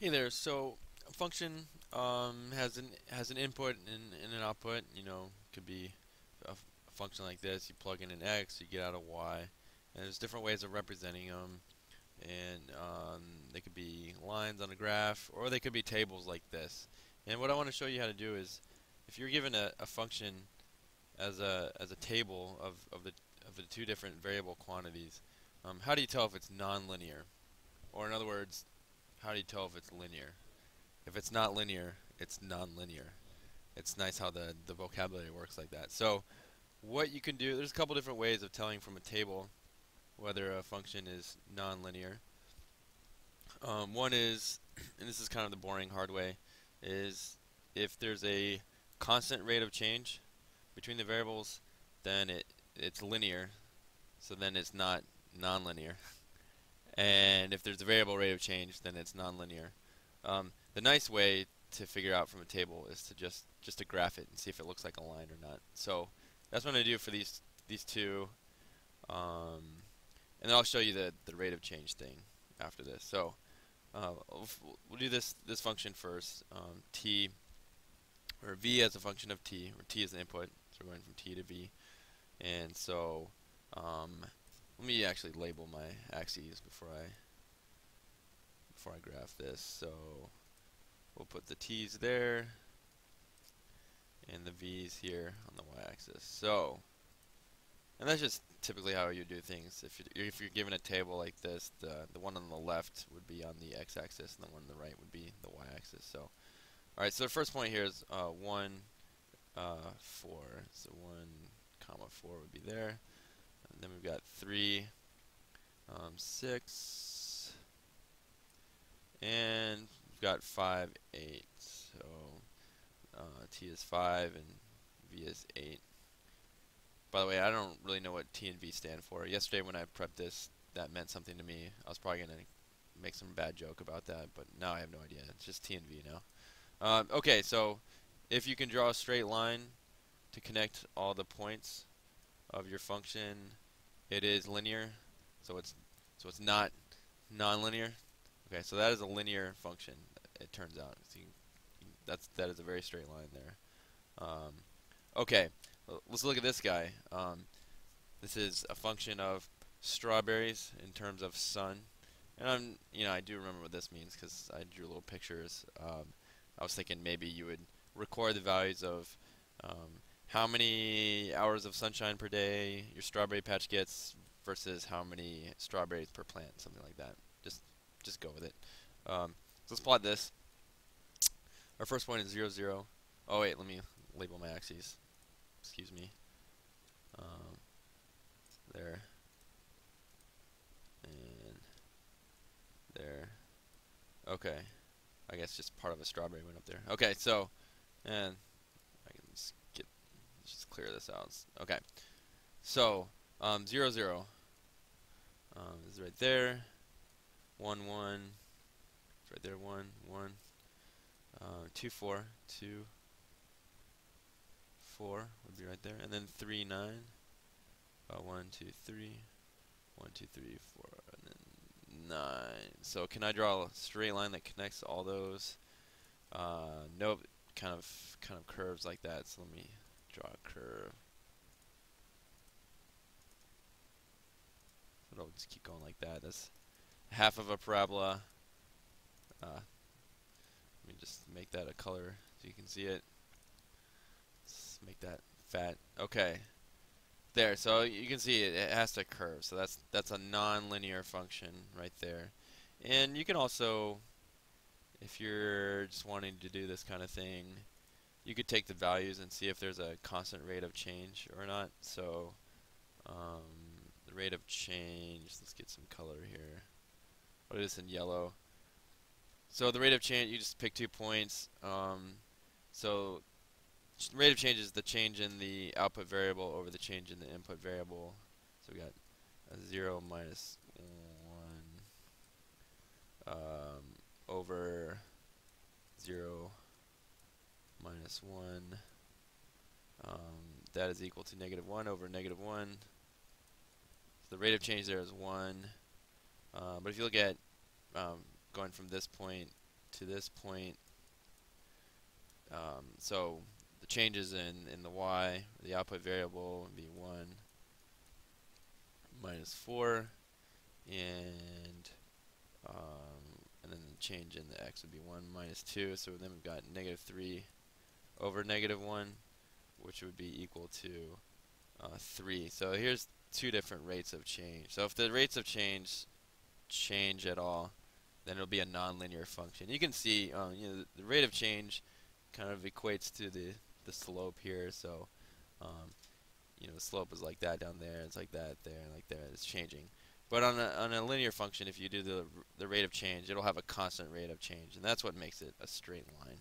Hey there. So a function has an input and an output. Could be a function like this. You plug in an x, you get out a y, and there's different ways of representing them. And they could be lines on a graph, or they could be tables like this. And what I want to show you how to do is, if you're given a function as a table of the two different variable quantities, how do you tell if it's nonlinear? Or in other words, how do you tell if it's linear? If it's not linear, it's nonlinear. It's nice how the vocabulary works like that. So what you can do, there's a couple different ways of telling from a table whether a function is nonlinear. One is, and this is kind of the boring hard way, is if there's a constant rate of change between the variables, then it's linear. So then it's not nonlinear. And if there's a variable rate of change, then it's nonlinear. The nice way to figure out from a table is to just to graph it and see if it looks like a line or not. So that's what I'm gonna do for these two, um, and then I'll show you the rate of change thing after this. So we'll do this function first. T or v as a function of t, or t is the input, so we're going from t to v. And so let me actually label my axes before I graph this. So we'll put the t's there and the v's here on the y-axis. So, and that's just typically how you do things. If you're given a table like this, the one on the left would be on the x-axis, and the one on the right would be the y-axis. So, all right. So the first point here is 1, 4. So 1, comma 4 would be there, and then we've got 3, 6, and we've got 5, 8. So t is 5 and v is 8. By the way, I don't really know what T and V stand for. Yesterday when I prepped this, that meant something to me. I was probably going to make some bad joke about that, but now I have no idea. It's just T and V now. Okay, so if you can draw a straight line to connect all the points of your function, it is linear. So it's not nonlinear. Okay, so that is a linear function. It turns out. So that is a very straight line there. Um, okay, let's look at this guy. This is a function of strawberries in terms of sun. And I do remember what this means because I drew little pictures. I was thinking maybe you would record the values of how many hours of sunshine per day your strawberry patch gets versus how many strawberries per plant, something like that. Just go with it. So let's plot this. Our first point is 0, 0. Oh wait, let me label my axes. Excuse me. Um, there and there. Okay. I guess just part of a strawberry went up there. Okay, so and I can just clear this out. Okay. So 0, 0 is right there. 1, 1. It's right there. 1, 1. 2, 4. 2, 4 would be right there. And then 3, 9. 1, 2, 3. 1, 2, 3, 4, and then 9. So can I draw a straight line that connects all those? Nope. Kind of curves like that. So let me draw a curve. So it'll just keep going like that. That's half of a parabola. Let me just make that a color so you can see it. Let's make that fat. Okay. There, so you can see it has to curve. So that's a nonlinear function right there. And you can also, if you're just wanting to do this kind of thing, you could take the values and see if there's a constant rate of change or not. So the rate of change, let's get some color here. I'll do this in yellow. So the rate of change, you just pick 2 points. So rate of change is the change in the output variable over the change in the input variable. So we got a 0 minus 1 over 0 minus 1. That is equal to negative 1 over negative 1. So the rate of change there is 1. But if you look at going from this point to this point. So the changes in the y, the output variable would be 1 minus 4, and and then the change in the x would be 1 minus 2. So then we've got negative 3 over negative 1, which would be equal to 3. So here's two different rates of change. So if the rates of change at all, then it'll be a nonlinear function. You can see the rate of change kind of equates to the slope here. So the slope is like that down there, it's like that there, and like there. It's changing. But on a linear function, if you do the rate of change, it'll have a constant rate of change, and that's what makes it a straight line.